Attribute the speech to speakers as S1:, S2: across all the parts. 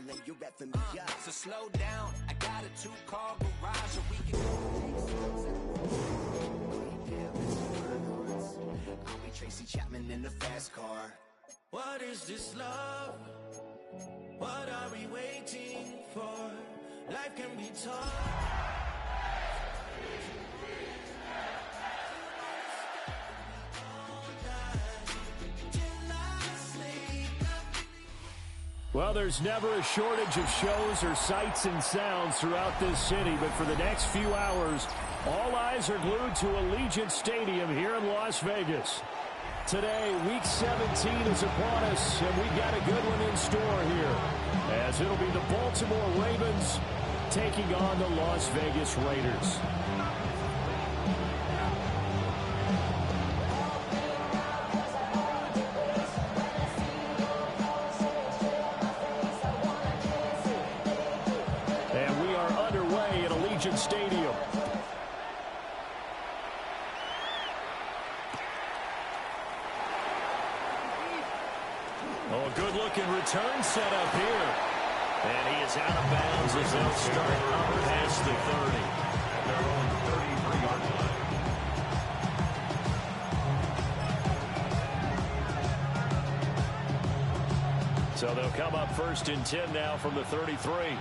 S1: then you're reffing me up.
S2: So slow down, I got a 2-car garage, so we can
S1: I'll be Tracy Chapman in the fast car.
S2: What is this love? What are we waiting for? Life can be tough.
S3: Well, there's never a shortage of shows or sights and sounds throughout this city, but for the next few hours, all eyes are glued to Allegiant Stadium here in Las Vegas. Today, Week 17 is upon us, and we've got a good one in store here, as it'll be the Baltimore Ravens taking on the Las Vegas Raiders. Stadium. Oh, a good-looking return set up here. And he is out of bounds as they'll start up past the 30. Their own 33-yard line. So they'll come up 1st and 10 now from the 33.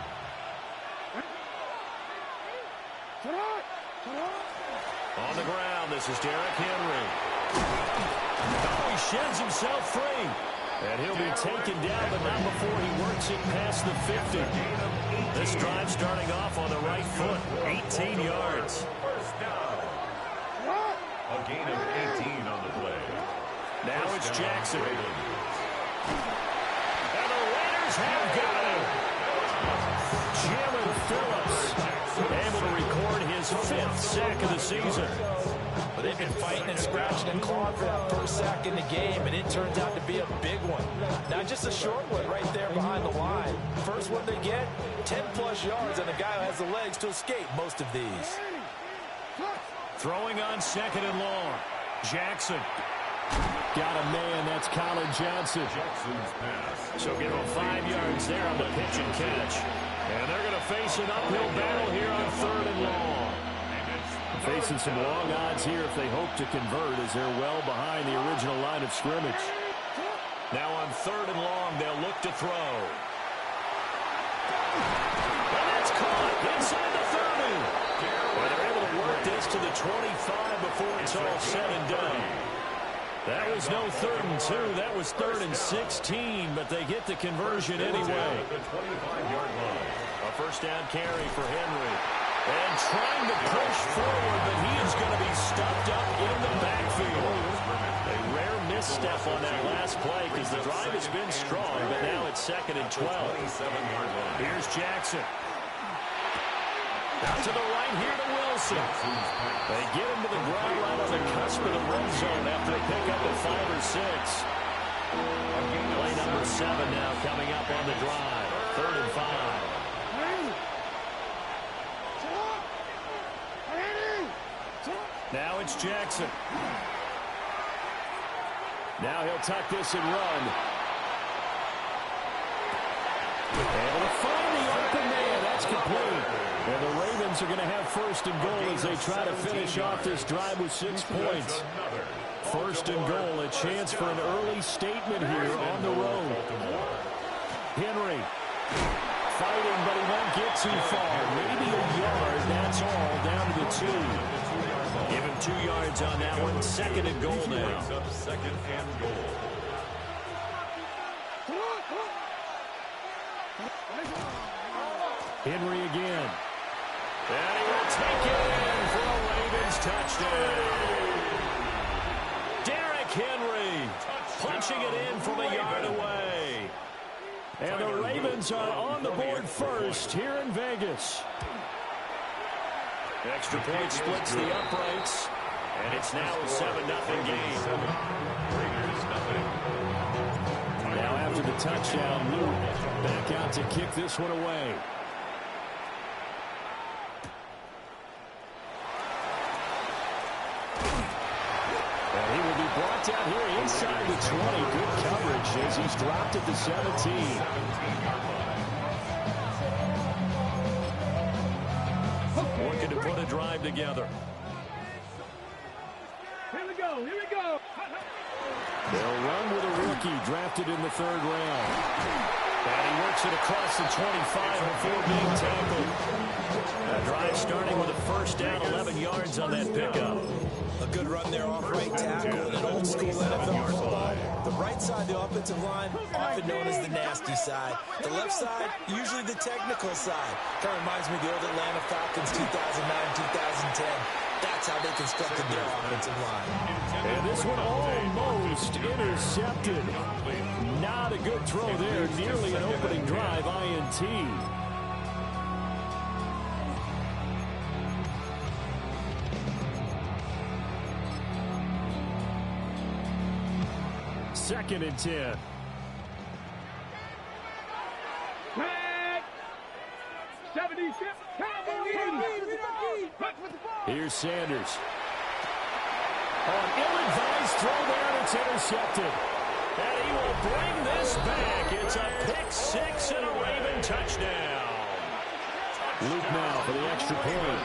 S3: On the ground, this is Derrick Henry. Oh, he sheds himself free. And he'll be taken down, but not before he works it past the 50. This drive starting off on the right foot, 18 yards.
S4: First down. A gain of 18 on the play.
S3: Now it's Jackson. And the Raiders have got him. Jalen Phillips able to record his 5th sack of the season.
S5: But they've been fighting and scratching and clawing for that first sack in the game, and it turns out to be a big one. Not just a short one right there behind the line. First one they get, 10-plus yards, and the guy who has the legs to escape most of these.
S3: Throwing on 2nd and long. Jackson. Got a man, that's Colin Johnson. So give him 5 yards there on the pitch and catch. And they're going to face an uphill battle here on 3rd and long. Facing some long odds here if they hope to convert, as they're well behind the original line of scrimmage. Now on 3rd and long, they'll look to throw. And that's caught inside the 30. And they're able to work this to the 25 before it's all said and done. That was no 3rd and 2. That was 3rd and 16, but they get the conversion anyway. A first down carry for Henry. And trying to push forward, but he is going to be stuffed up in the backfield. A rare misstep on that last play because the drive has been strong, but now it's 2nd and 12. Here's Jackson. Out to the right here to Wilson. They get him to the ground right on the cusp of the red zone after a pickup of 5 or 6. Play number 7 now coming up on the drive. 3rd and 5. Now it's Jackson. Now he'll tuck this and run. Able to find the open man. That's complete. And the Ravens are going to have 1st and goal as they try to finish off this drive with 6 points. 1st and goal, a chance for an early statement here on the road. Henry fighting, but he won't get too far. Maybe a yard, that's all, down to the 2. Give him 2 yards on that one. 2nd and goal now.
S4: 2nd and goal.
S3: Henry again. And he will take it in for a Ravens touchdown. Derrick Henry punching it in from a yard away. And the Ravens are on the board first here in Vegas. Extra point splits the uprights, and it's now a 7-0 game. Now after the touchdown, Luke back out to kick this one away. And he will be brought down here inside the 20. Good coverage as he's dropped at the 17. a drive together.
S6: Here we go. Here we go.
S3: They'll run with a rookie drafted in the 3rd round. And he works it across the 25 before being tackled. A drive starting with a first down, 11 yards on that pickup.
S5: A good run there off right tackle in an old school NFL football. The right side of the offensive line, often known as the nasty side. The left side, usually the technical side. Kind of reminds me of the old Atlanta Falcons 2009-2010. That's how they constructed their offensive line.
S3: And this one almost intercepted. Not a good throw there. Nearly an opening drive INT. Second and 10.
S6: Red. 76.
S3: Here's Sanders. On ill-advised throw there, and it's intercepted. And he will bring this back. It's a pick 6 and a Raven touchdown. Luke now for the extra point.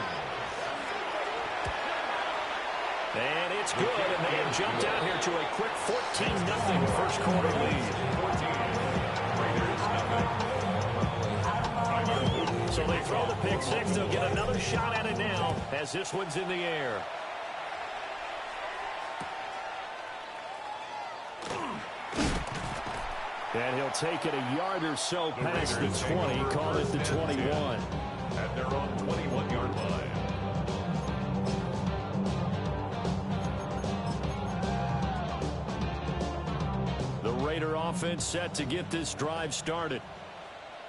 S3: And it's good, and they have jumped out here to a quick 14-0 first quarter lead. So they throw the pick 6. They'll get another shot at it now as this one's in the air. And he'll take it a yard or so past the 20, call it the 21.
S4: At their own 21-yard line.
S3: The Raider offense set to get this drive started.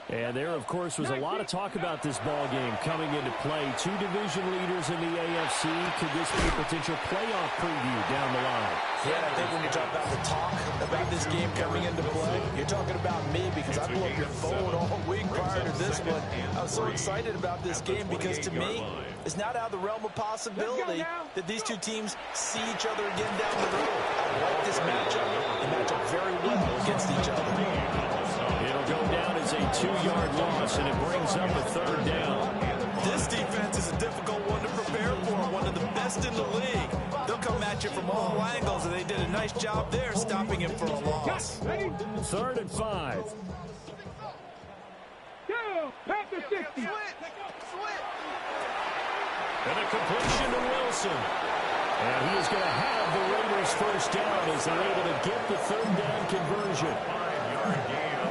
S3: And there, of course, was a lot of talk about this ball game coming into play. 2 division leaders in the AFC. Could this be a potential playoff preview down the line?
S5: Yeah, I think when you talk about the talk about this game coming into play, you're talking about me because I blew up your phone all week prior to this one. I was so excited about this game because, to me, it's not out of the realm of possibility that these two teams see each other again down the road. I like this matchup. They match up very well against each other.
S3: It'll go down as a 2-yard loss, and it brings up a 3rd down.
S5: This defense is a difficult one to prepare for, one of the best in the league. They'll come at you from all angles, and they did a nice job there stopping him for a loss.
S3: 3rd and 5.
S6: Panther 60.
S3: And a completion to Wilson. And he is going to have the Raiders first down as they're able to get the 3rd down conversion.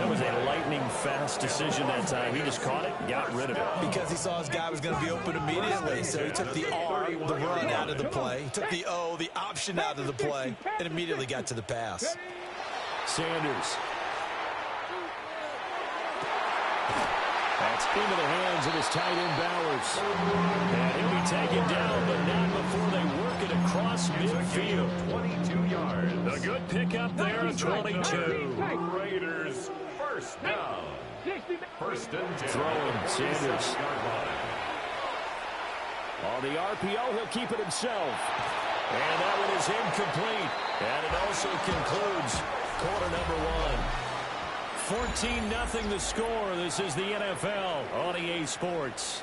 S3: That was a lightning-fast decision that time. He just caught it and got rid of it.
S5: Because he saw his guy was going to be open immediately, so he took the R, the run, out of the play. He took the O, the option, out of the play, and immediately got to the pass.
S3: Sanders. That's into the hands of his tight end, Bowers. And he'll be taken down, but not before they work it across midfield.
S4: 22 yards.
S3: A good pickup there at 22.
S4: Raiders first down. First and 10.
S3: Throwing Sanders. On the RPO, he'll keep it himself. And that one is incomplete. And it also concludes quarter number 1. 14-0 the score. This is the NFL on EA Sports.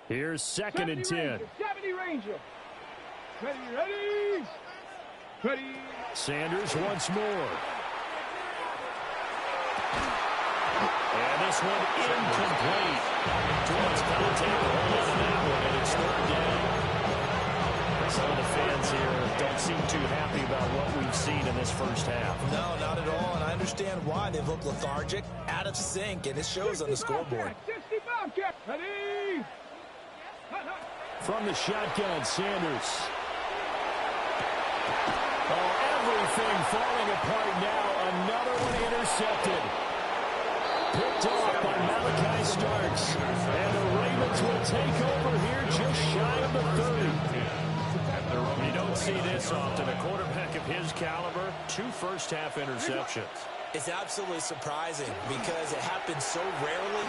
S3: Here's 2nd and 10.
S6: 70 Ranger. Ready.
S3: Sanders once more. And this one incomplete. Towards contact on that one, and it's 3rd down. Some of the fans here don't seem too happy about what we've seen in this first half.
S5: No, not at all, and I understand why. They've looked lethargic, out of sync, and it shows on the scoreboard.
S6: Ready.
S3: From the shotgun, Sanders. Oh, everything falling apart now. Another one intercepted. Picked off by Malachi Starks. And the Ravens will take over here just shy of the 30. You don't see this often. A quarterback of his caliber, 2 first-half interceptions.
S5: It's absolutely surprising because it happens so rarely.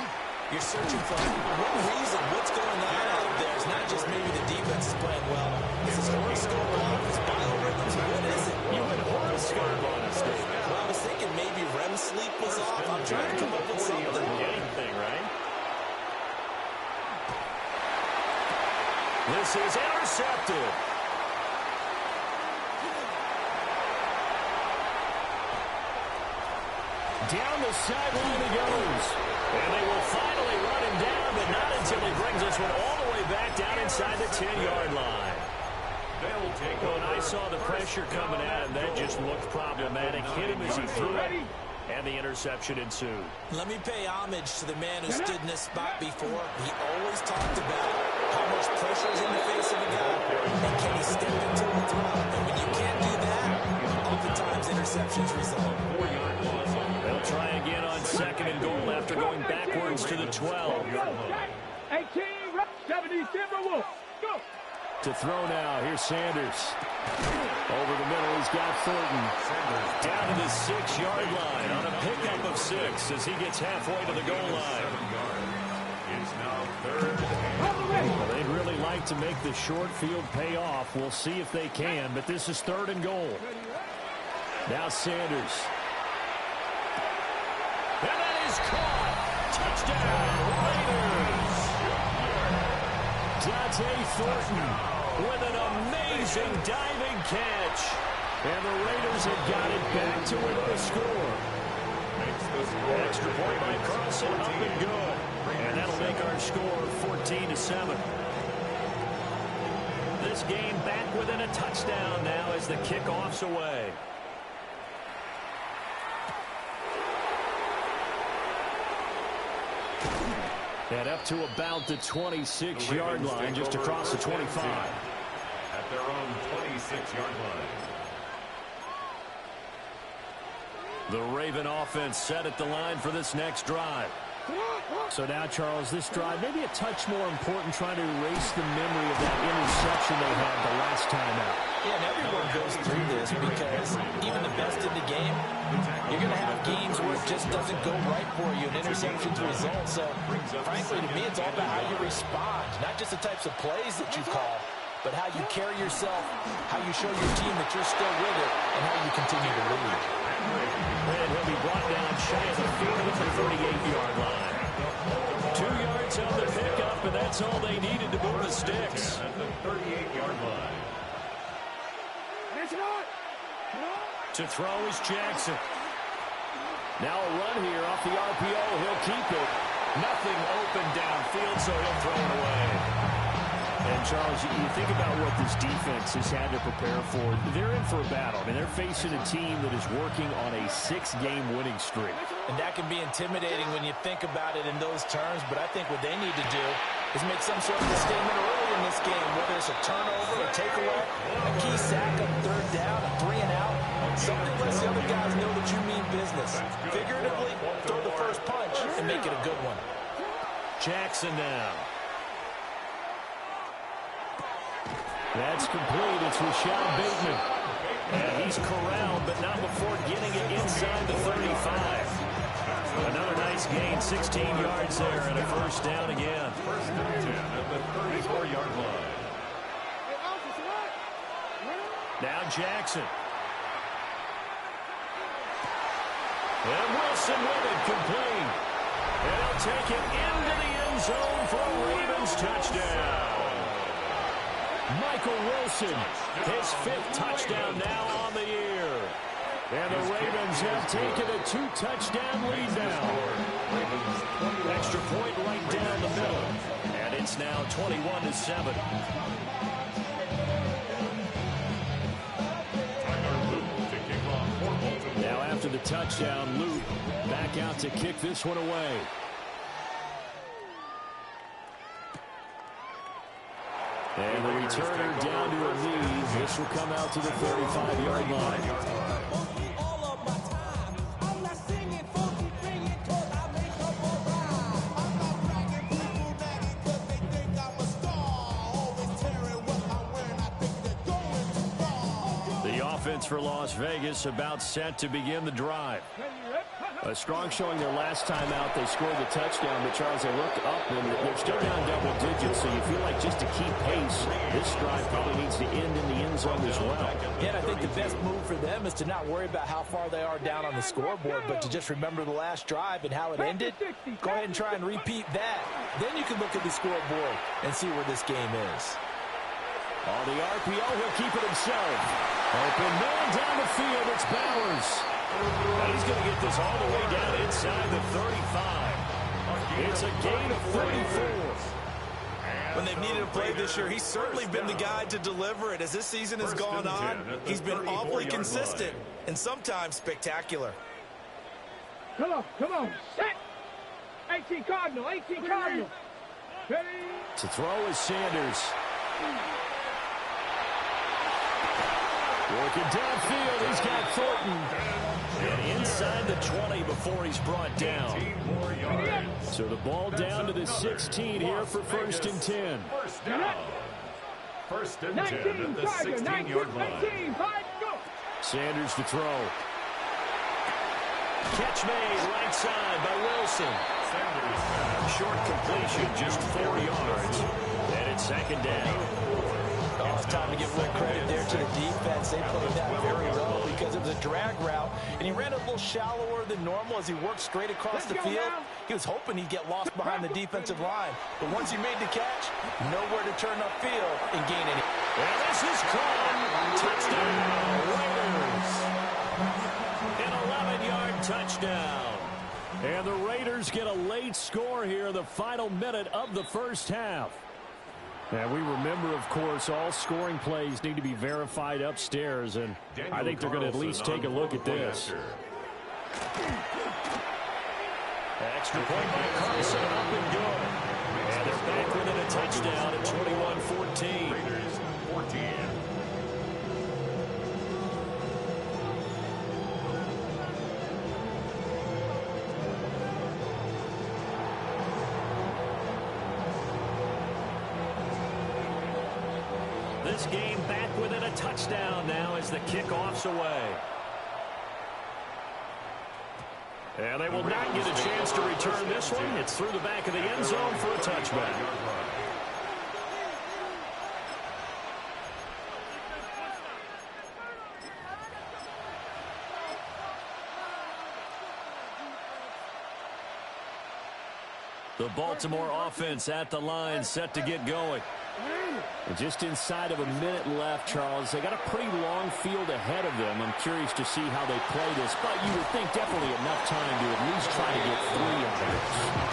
S5: You're searching for what reason, what's going on out there. It's not just maybe the defense is playing well. It's a scoring offense by the What is it?
S3: You went horoscope on us, David.
S5: Well, I was thinking maybe REM sleep was off. I'm trying to come up with something.
S3: Anything, right? This is intercepted. Down the sideline he goes. And they will finally run him down, but not until he brings this one all the way back down inside the 10-yard line. When I saw the pressure coming at him, that just looked problematic. Hit him as he threw it, and the interception ensued.
S5: Let me pay homage to the man who stood in this spot before. He always talked about how much pressure is in the face of a guy, and can he step into it and throw. And when you can't do that, oftentimes interceptions result.
S3: They'll try again on 2nd and goal after going backwards to the 12.
S6: 18, 70, Timberwolves. Go.
S3: To throw now, here's Sanders. Over the middle, he's got Thornton. Down to the 6-yard line on a pickup of 6 as he gets halfway to the goal line. Well, they'd really like to make the short field pay off. We'll see if they can, but this is 3rd and goal. Now Sanders. And that is caught. Touchdown, Raiders. Dante Thornton with an amazing diving catch. And the Raiders have got it back to within the score. Extra point by Carlson, up and good. And that'll make our score 14-7. This game back within a touchdown now as the kickoff's away. And up to about the 26-yard line, just across the 25.
S4: At their own 26-yard line.
S3: The Raven offense set at the line for this next drive. So now, Charles, this drive maybe a touch more important, trying to erase the memory of that interception they had the last time out.
S5: Yeah, and everyone goes through this because even the best in the game, you're going to have games where it just doesn't go right for you, and interceptions result. So, frankly, to me, it's all about how you respond, not just the types of plays that you call, but how you carry yourself, how you show your team that you're still with it, and how you continue to lead.
S3: And he'll be brought down shy of the field at the 38-yard line. 2 yards on the pickup, and that's all they needed to move the sticks.
S4: At the 38-yard line.
S3: To throw is Jackson. Now a run here off the RPO. He'll keep it. Nothing open downfield, so he'll throw it away. And, Charles, you think about what this defense has had to prepare for. They're in for a battle. I mean, they're facing a team that is working on a 6-game winning streak.
S5: And that can be intimidating when you think about it in those terms, but I think what they need to do is make some sort of a statement early in this game, whether it's a turnover, a takeaway, a key sack on 3rd down, a 3 and out. Something lets the other guys know that you mean business. Figuratively, throw the first punch and make it a good one.
S3: Jackson now. That's complete. It's Rashad Bateman. And he's corralled, but not before getting it inside the 35. Another nice gain, 16 yards there, and a first down again.
S4: First and 10 at the 34-yard line.
S3: Now Jackson. And Wilson with it, complete. And he'll take it into the end zone for a Ravens touchdown. Michael Wilson, his 5th touchdown now on the year. And the Ravens have taken a 2-touchdown lead now. Extra point right down the middle. And it's now 21-7. Now after the touchdown, Luke back out to kick this one away. And the returner down to a lead. This will come out to the 35-yard line. The offense for Las Vegas about set to begin the drive. A strong showing their last time out. They scored the touchdown, but Charles, they looked up and they're still down double digits, so you feel like just to keep pace, this drive probably needs to end in the end zone as well.
S5: Yeah, and I think the best move for them is to not worry about how far they are down on the scoreboard, but to just remember the last drive and how it ended. Go ahead and try and repeat that. Then you can look at the scoreboard and see where this game is.
S3: On the RPO, he'll keep it himself. Open man down the field, it's Bowers. And he's going to get this all the way down inside the 35. It's a gain of 34.
S5: When they've needed a play this year, he's certainly been the guy to deliver it. As this season has gone on, he's been awfully consistent and sometimes spectacular.
S6: Come on, set. 18 Cardinal. Ready?
S3: To throw is Sanders. Working downfield, he's got Thornton. And inside the 20 before he's brought down. So the ball down to the 16 here for 1st and 10.
S4: First down. 1st and 10 at the 16-yard line.
S3: Sanders to throw. Catch made right side by Wilson. Short completion, just 4 yards. And it's 2nd down.
S5: Oh, it's time to give a little credit there to the defense. They played that very well because it was a drag route, and he ran a little shallower than normal as he worked straight across the field. He was hoping he'd get lost behind the defensive line, but once he made the catch, nowhere to turn upfield and gain any.
S3: And this is caught. Touchdown, Raiders. An 11-yard touchdown. And the Raiders get a late score here in the final minute of the first half. And we remember, of course, all scoring plays need to be verified upstairs, and I think they're going to at least take a look at this. Extra point by Carson, up and good. And they're back within a touchdown at 21-14.
S4: Raiders 14.
S3: This game back within a touchdown now as the kickoff's away. And they will not get a chance to return this one. It's through the back of the end zone for a touchback. The Baltimore offense at the line, set to get going. And just inside of a minute left, Charles. They got a pretty long field ahead of them. I'm curious to see how they play this, but you would think definitely enough time to at least try to get 3 on this.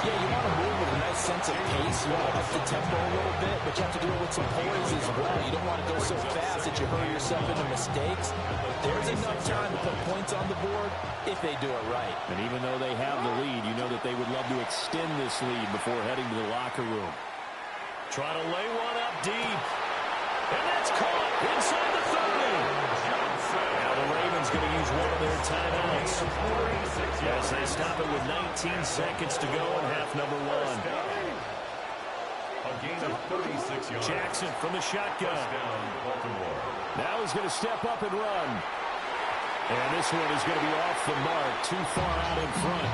S5: Yeah, you want to move with a nice sense of pace. You want to up the tempo a little bit, but you have to do it with some poise as well. You don't want to go so fast that you hurry yourself into mistakes. There's enough time to put points on the board if they do it right.
S3: And even though they have the lead, you know that they would love to extend this lead before heading to the locker room. Try to lay one up deep. And that's caught inside the 30. Now the Ravens going to use one of their timeouts as they stop it with 19 seconds to go in half number 1.
S4: A gain of 36 yards.
S3: Jackson from the shotgun.
S4: Touchdown, Baltimore.
S3: Now he's going to step up and run. And this one is going to be off the mark, too far out in front.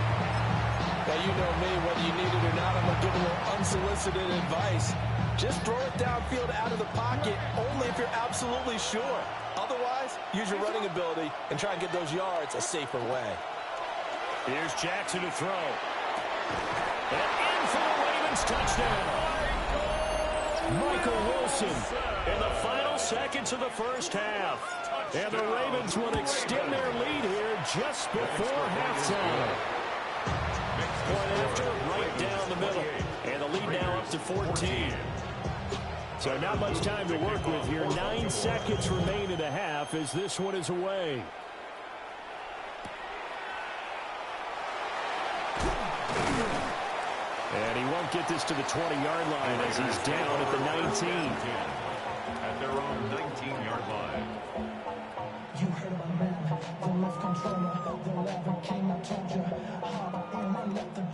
S5: Now, you know me, whether you need it or not, I'm going to give a little unsolicited advice. Just throw it downfield out of the pocket, only if you're absolutely sure. Otherwise, use your running ability and try and get those yards a safer way.
S3: Here's Jackson to throw. And in for the Ravens touchdown. Michael Wilson in the final seconds of the first half. And the Ravens will extend their lead here just before halftime. Point after, right down the middle. And the lead now up to 14. So not much time to work with here. 9 seconds remain in the half as this one is away. And he won't get this to the 20-yard line as he's down at the 19.
S4: At their own 19-yard line.
S7: You heard my man, the left controller, the 11 king, I told you.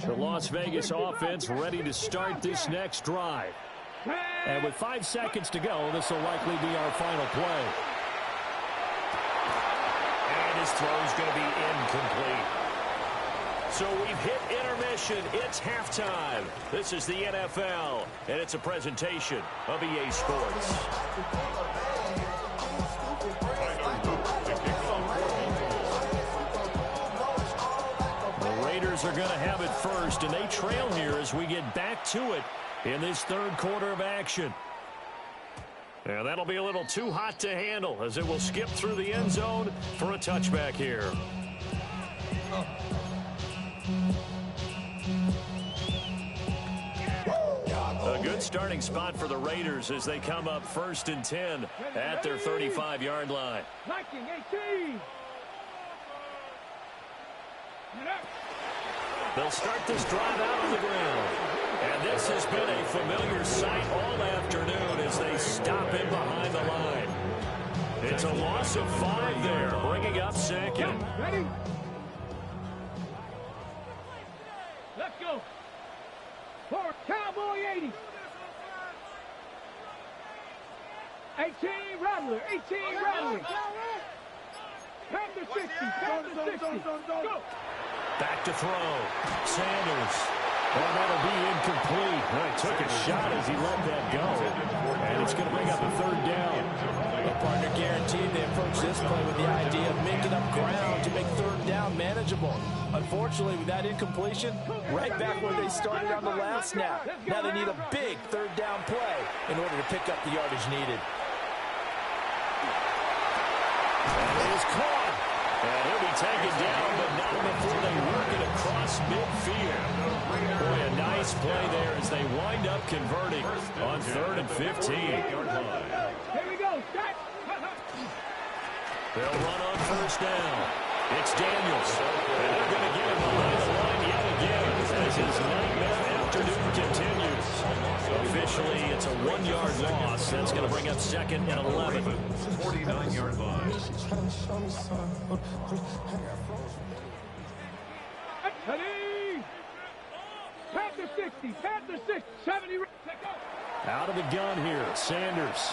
S3: The Las Vegas offense ready to start this next drive. And with 5 seconds to go, this will likely be our final play. And his throw is going to be incomplete. So we've hit intermission. It's halftime. This is the NFL, and it's a presentation of EA Sports. The Raiders are going to have it first, and they trail here as we get back to it in this third quarter of action. And that'll be a little too hot to handle as it will skip through the end zone for a touchback here. A good starting spot for the Raiders as they come up 1st and 10 at their 35-yard line. They'll start this drive out on the ground. And this has been a familiar sight all afternoon as they stop in behind the line. It's a loss of 5 there, bringing up second.
S6: Ready? Let's go. For Cowboy 80. 18 Rattler. 18 Rattler. Panther 60. Panther 60. Go.
S3: Back to throw. Sanders. And that'll be incomplete. Well, he took a shot as he let that go. And it's going to bring up a 3rd down.
S5: The partner guaranteed they approach this play with the idea of making up ground to make 3rd down manageable. Unfortunately, with that incompletion, right back where they started on the last snap. Now they need a big 3rd down play in order to pick up the yardage needed.
S3: And it is caught. And he'll be taken down, but not before they work it across midfield. Boy, a nice play there as they wind up converting on 3rd and 15.
S6: Here we go.
S3: They'll run on 1st down. It's Daniels. And they're going to get him behind the line yet again as his nightmare afternoon continues. Officially, it's a 1-yard loss. That's going to bring up 2nd and 11.
S4: 49-yard line.
S6: Panther 60. Panther 60. 70.
S3: Out of the gun here, Sanders.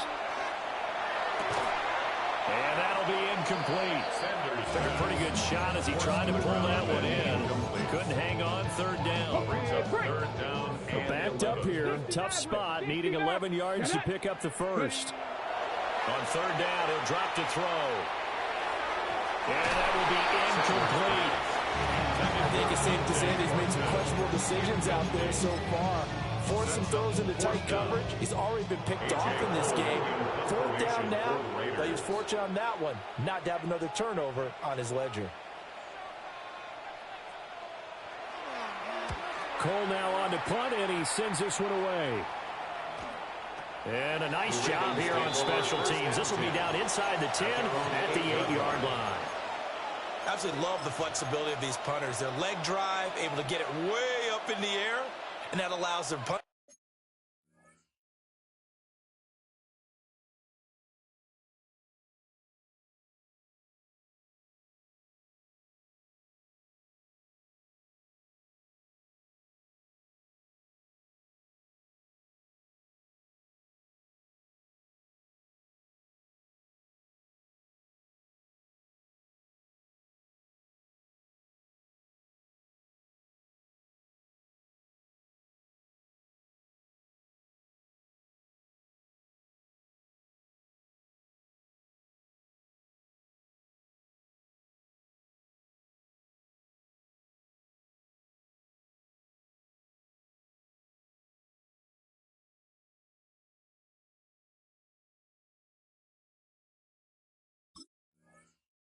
S3: And that'll be incomplete. Sanders took a pretty good shot as he tried to pull that one in. Couldn't hang on 3rd down.
S4: Brings up 3rd down.
S3: Backed up here, tough spot, needing 11 yards to pick up the first. On 3rd down, he'll drop to throw. And that will be incomplete.
S5: I think it's safe to say that he's made some questionable decisions out there so far. Forced some throws into tight coverage. He's already been picked off in this game. 4th down now, but he was fortunate on that one not to have another turnover on his ledger.
S3: Cole now on to punt, and he sends this one away. And a nice job here on special teams. This will be down inside the 10 at the 8-yard line.
S5: Absolutely love the flexibility of these punters. Their leg drive, able to get it way up in the air, and that allows their punt.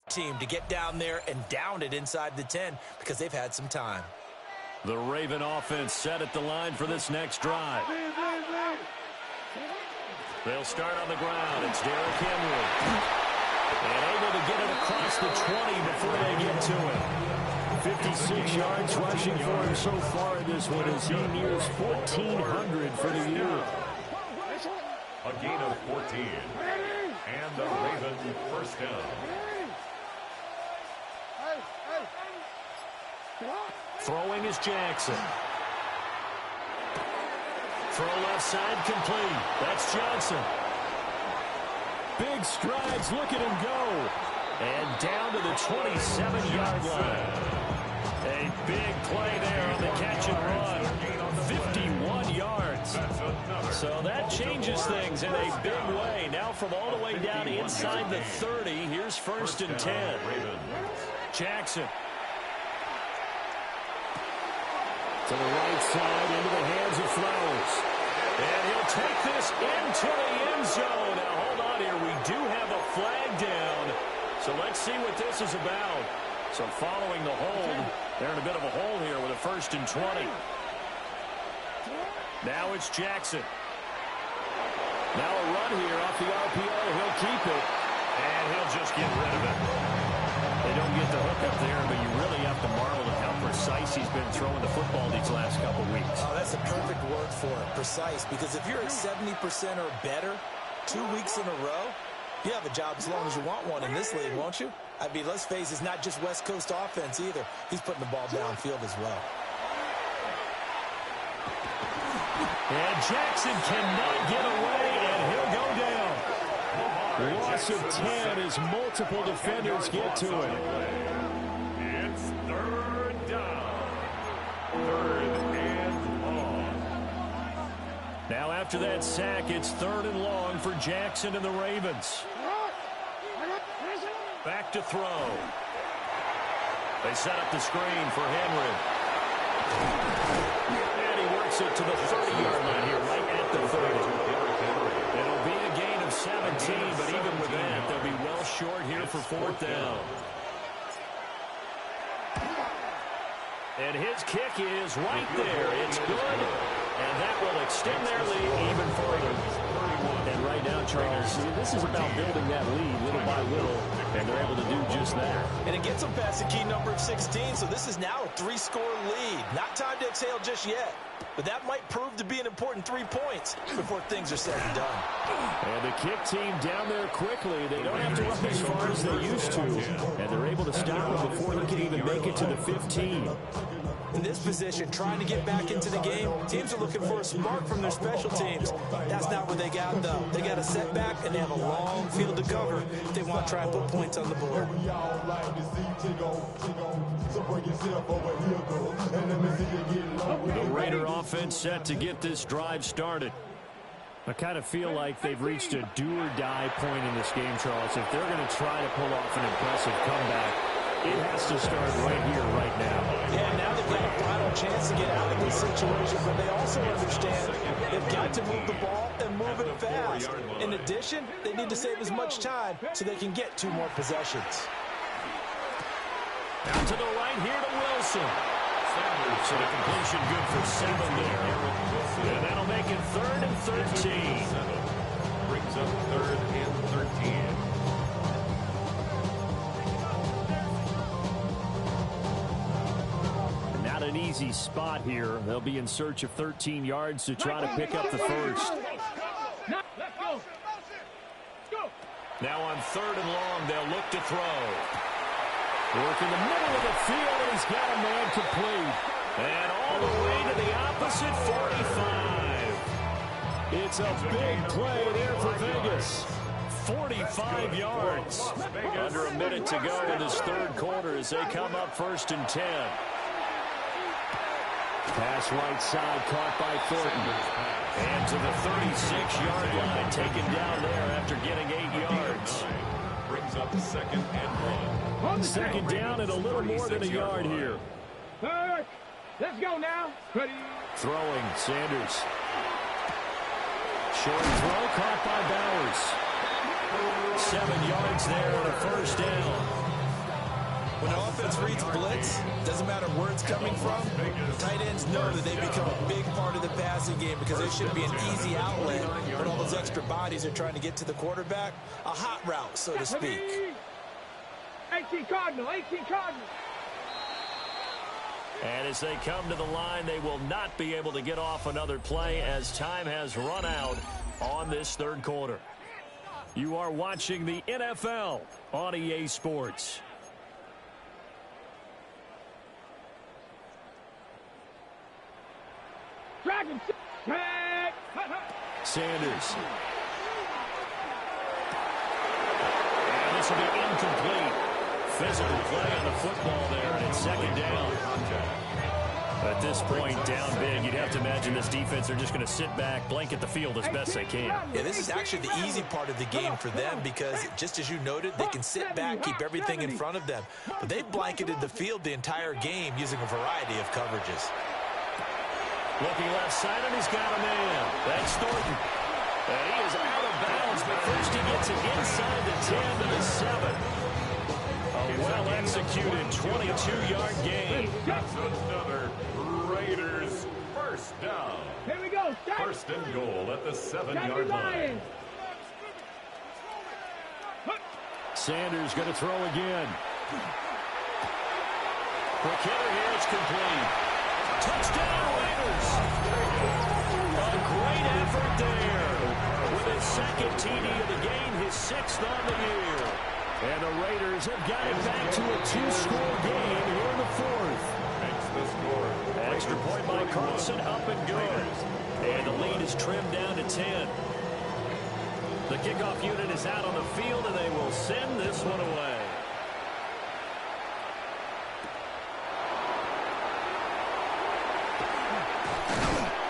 S5: Team to get down there and down it inside the 10 because they've had some time.
S3: The Raven offense set at the line for this next drive. They'll start on the ground. It's Derrick Henry. And able to get it across the 20 before they get to it. 56 yards rushing for him so far in this one as he nears 1,400 for the year.
S4: A gain of 14. And the Ravens 1st down.
S3: Throwing is Jackson. Throw left side complete. That's Johnson. Big strides. Look at him go. And down to the 27-yard line. A big play there on the catch and run. 51 yards. So that changes things in a big way. Now from all the way down inside the 30, here's 1st and 10. Jackson. To the right side, into the hands of Flowers. And he'll take this into the end zone. Now, hold on here. We do have a flag down. So let's see what this is about. So following the hold, they're in a bit of a hole here with a 1st and 20. Now it's Jackson. Now a run here off the RPO. He'll keep it. And he'll just get rid of it. They don't get the hook up there, but you really have to marvel at how precise he's been throwing the football these last couple weeks.
S5: Oh, that's a perfect word for it, precise. Because if you're at 70% or better 2 weeks in a row, you have a job as long as you want one in this league, won't you? I mean, let's face it, it's not just West Coast offense either. He's putting the ball downfield as well.
S3: And Jackson cannot get away, and he'll go down. Loss of 10 as multiple defenders get to it.
S4: It's 3rd down. 3rd and long.
S3: Now after that sack, it's 3rd and long for Jackson and the Ravens. Back to throw. They set up the screen for Henry. And he works it to the 30-yard line here, right at the 30. It'll be a gain of 17, but even with that, they'll be well short here for 4th down. And his kick is right there. It's good, and that will extend their lead even further. And right now, Charles, this is about building that lead little by little, and they're able to do just that.
S5: And it gets them past the key number of 16, so this is now a 3-score lead. Not time to exhale just yet, but that might prove to be an important 3 points before things are said and done.
S3: And the kick team down there quickly. They don't have to run as far as they used to, and they're able to stop him before he can even make it to the 15.
S5: In this position, trying to get back into the game, teams are looking for a spark from their special teams. That's not what they got, though. They got a setback, and they have a long field to cover if they want to try and put points on the board.
S3: The Raider offense set to get this drive started. I kind of feel like they've reached a do-or-die point in this game, Charles. If they're going to try to pull off an impressive comeback, it has to start right here, right now.
S5: Yeah, now they've got a final chance to get out of this situation, but they also understand they've got to move the ball and move it fast. In addition, they need to save as much time so they can get 2 more possessions.
S3: Out to the right here to Wilson. So the completion good for 7 there. And that'll make it 3rd and 13.
S4: Brings up 3rd and 13.
S3: Not an easy spot here. They'll be in search of 13 yards to try to pick up the first. Now on 3rd and long, they'll look to throw. Work in the middle of the field, and he's got a man complete. And all the way to the opposite 45. It's a big play there for Vegas. 45 yards. Under a minute to go in this 3rd quarter as they come up 1st and 10. Pass right side, caught by Thornton. And to the 36-yard line, taken down there after getting 8 yards.
S4: Brings up 2nd and 1.
S3: 2nd down and a little more than a yard here.
S6: Let's go now. Ready.
S3: Throwing, Sanders. Short throw, caught by Bowers. 7 yards there on a 1st down.
S5: When the offense reads blitz, doesn't matter where it's coming from, tight ends know that they become a big part of the passing game because there should be an easy outlet when all those extra bodies are trying to get to the quarterback. A hot route, so to speak.
S6: 18 Cardinal, 18 Cardinal.
S3: And as they come to the line, they will not be able to get off another play as time has run out on this 3rd quarter. You are watching the NFL on EA Sports.
S6: Dragon.
S3: Sanders. And this will be incomplete. physical play on the football there, and it's second down. At this point, down big, you'd have to imagine this defense are just going to sit back, blanket the field as best they can.
S5: Yeah, this is actually the easy part of the game for them because, just as you noted, they can sit back, keep everything in front of them. But they blanketed the field the entire game using a variety of coverages.
S3: Looking left side, and he's got a man. That's Thornton. And he is out of bounds, but first he gets it inside the 10 to the 7. A well-executed 22-yard gain.
S4: That's another Raiders first down.
S6: Here we go.
S4: First and goal at the 7-yard line.
S3: Sanders going to throw again. McKinnon here, it's complete. Touchdown, Raiders. A great effort there. With his second TD of the game, his 6th on the year. And the Raiders have got it back to a 2-score game here in the 4th.
S4: Makes the score.
S3: Extra point by Carlson, up and good. And the lead is trimmed down to 10. The kickoff unit is out on the field, and they will send this one away.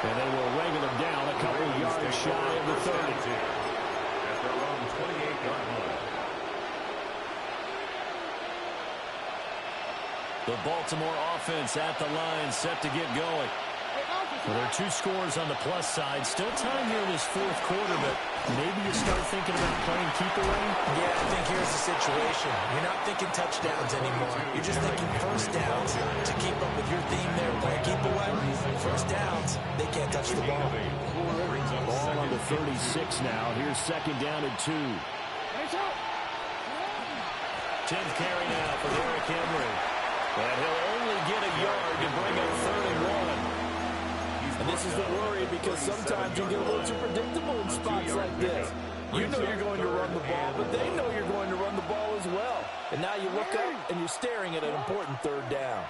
S3: And they will wrangle him down a couple of yards shy of the 30.
S4: At their own 28-yard line.
S3: The Baltimore offense at the line, set to get going. Well, there are 2 scores on the plus side. Still time here in this 4th quarter, but maybe you start thinking about playing keep away.
S5: Yeah, I think here's the situation. You're not thinking touchdowns anymore. You're just thinking first downs to keep up with your theme there, playing keep away. First downs, they can't touch the ball.
S3: Ball on the 36 now. Here's second down and 2. 10th carry now for Derrick Henry. And he'll only get a yard to bring up 3rd and 1.
S5: And this is the worry because sometimes you get a little too predictable in spots like this. You know you're going to run the ball, but they know you're going to run the ball as well. And now you look up and you're staring at an important 3rd down.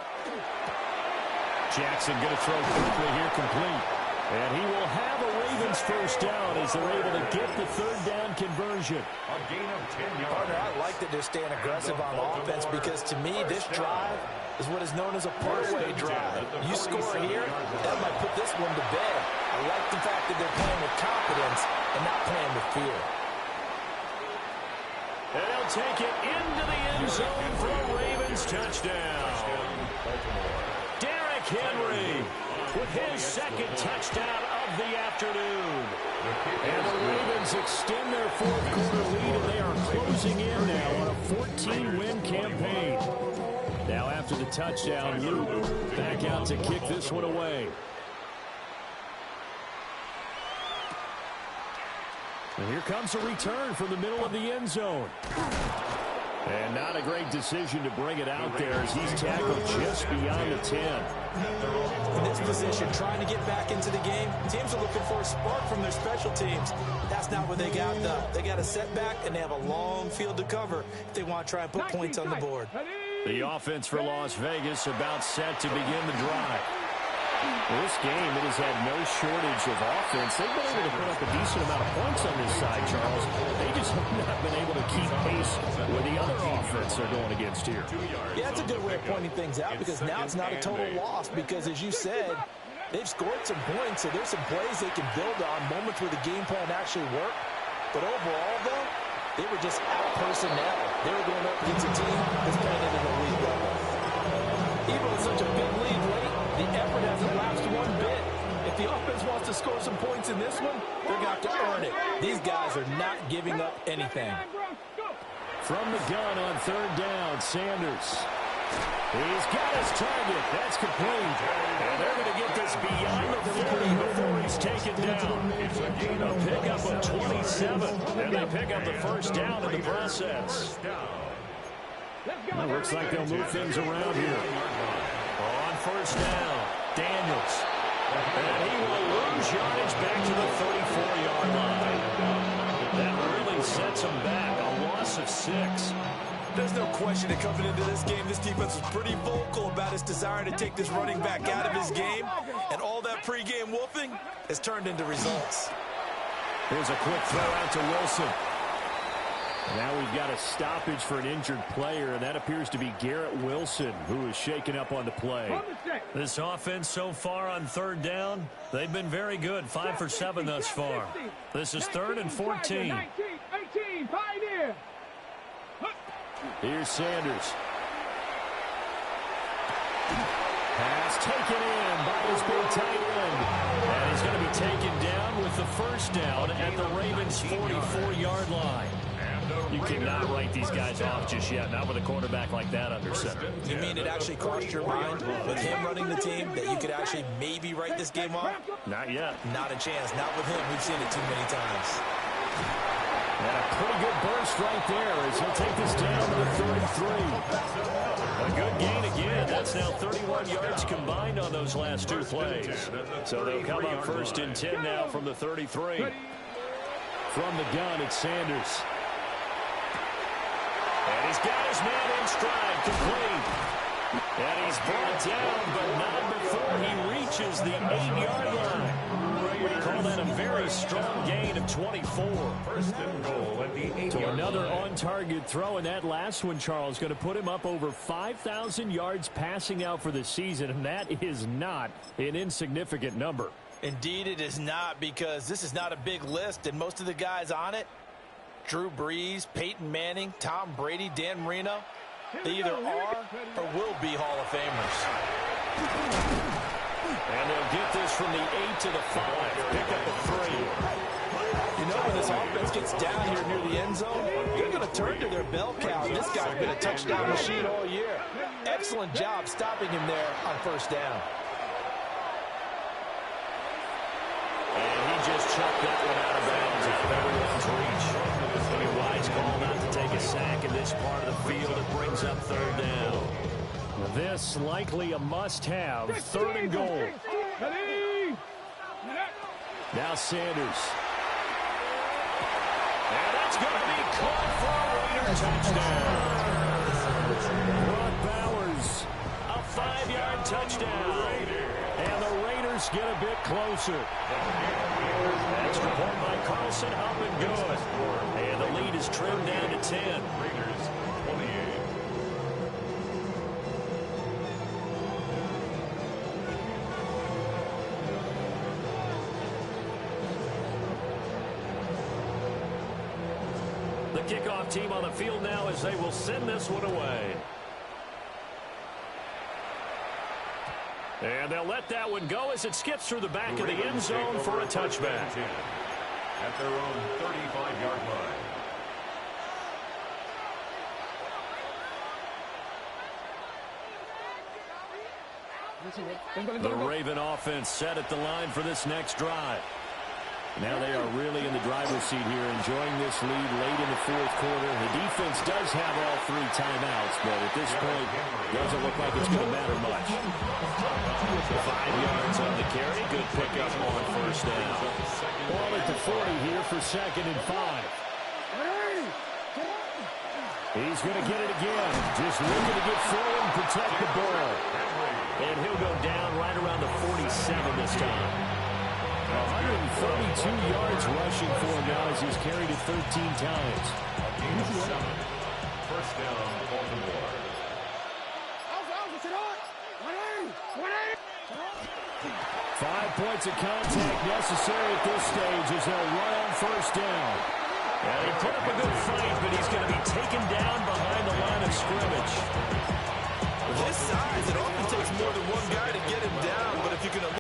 S3: Jackson going to throw quickly here, complete. And he will have a Ravens first down as they're able to get the 3rd down conversion.
S4: A gain of 10 yards.
S5: Partner, I like that they're staying aggressive on offense because to me this drive is what is known as a partway drive. You score here, that might put this one to bed. I like the fact that they're playing with confidence and not playing with fear.
S3: And they'll take it into the end zone for a Ravens touchdown. Derrick Henry with his 2nd touchdown of the afternoon. And the Ravens extend their 4th quarter lead, and they are closing in now on a 14-win campaign. Now after the touchdown, Luke back out to kick this one away. And here comes a return from the middle of the end zone. And not a great decision to bring it out there as he's tackled just beyond the 10.
S5: In this position, trying to get back into the game, teams are looking for a spark from their special teams. That's not what they got, though. They got a setback, and they have a long field to cover if they want to try and put points on the board.
S3: The offense for Las Vegas about set to begin the drive. In this game, it has had no shortage of offense. They've been able to put up a decent amount of points on this side, Charles. They just have not been able to keep pace with the other offense they're going against here.
S5: Yeah, that's a good way of pointing things out because now it's not a total loss because, as you said, they've scored some points, so there's some plays they can build on, moments where the game plan actually worked. But overall, though, they were just out personnel. They were going up against a team that's playing at an elite level. Even with such a big lead late, the effort hasn't lapsed one bit. If the offense wants to score some points in this one, they're going to have to earn it. These guys are not giving up anything.
S3: From the gun on 3rd down, Sanders. He's got his target. That's complete. And they're going to get this beyond the 30 before he's taken down. It's a pickup of 27. And they pick up the first down in the process. Well, looks like they'll move things around here. On 1st down, Daniels. And he will lose yardage back to the 34-yard line. That really sets him back. A loss of 6.
S5: There's no question that coming into this game, this defense was pretty vocal about its desire to take this running back out of his game. And all that pregame wolfing has turned into results.
S3: Here's a quick throw out to Wilson. Now we've got a stoppage for an injured player, and that appears to be Garrett Wilson, who is shaken up on the play. This offense so far on third down, they've been very good. 5 for 7 thus far. This is 3rd and 14.
S6: 18, Pioneer.
S3: Here's Sanders. Pass taken in by his big tight end. And he's going to be taken down with the first down at the Ravens' 44-yard line. You cannot write these guys off just yet, not with a quarterback like that under center.
S5: You mean it actually crossed your mind with him running the team that you could actually maybe write this game off?
S3: Not yet.
S5: Not a chance. Not with him. We've seen it too many times.
S3: And a pretty good burst right there as he'll take this down to the 33. A good gain again. That's now 31 yards combined on those last 2 plays. So they'll come up 1st and 10 now from the 33. From the gun, it's Sanders. And he's got his man in stride, complete. And he's brought down, but not before he reaches the 8-yard line. We call that a very strong gain of 24.
S4: 1st and goal at the 8-yard
S3: So another
S4: line.
S3: on-target throw, and that last one, Charles, going to put him up over 5,000 yards passing out for the season, and that is not an insignificant number.
S5: Indeed it is not, because this is not a big list, and most of the guys on it, Drew Brees, Peyton Manning, Tom Brady, Dan Marino, they either are or will be Hall of Famers.
S3: And they'll get this from the 8 to the 5. Pick up a 3.
S5: You know, when this offense gets down here near the end zone, they're going to turn to their bell cow. This guy's been a touchdown machine all year. Excellent job stopping him there on 1st down.
S3: And he just chucked that one out of bounds at everyone's reach. A wise call not to take a sack in this part of the field. It brings up 3rd down. This likely a must-have. 3rd and goal. Now Sanders. And that's going to be caught for a Raider touchdown. Brock Bowers, a 5-yard touchdown. And the Raiders get a bit closer. Extra point by Carlson, up and good. And the lead is trimmed down to 10.
S4: Raiders 28.
S3: The kickoff team on the field now as they will send this one away. And they'll let that one go as it skips through the back of the end zone for a touchback.
S4: At their own 35-yard line.
S3: The Raven offense set at the line for this next drive. Now they are really in the driver's seat here, enjoying this lead late in the 4th quarter. The defense does have all 3 timeouts, but at this point, doesn't look like it's going to matter much. 5 yards on the carry. Good pickup on 1st down. Ball at the 40 here for 2nd and 5. He's going to get it again. Just looking to get forward and protect the ball. And he'll go down right around the 47 this time. 132 yards rushing for him now as he's carried it 13 times.
S4: Gain of 7. 1st down, Baltimore.
S3: 5 points of contact necessary at this stage as they'll run on 1st down. And he put up a good fight, but he's going to be taken down behind the line of scrimmage.
S5: With his size, it often takes more than one guy to get him down, but if you can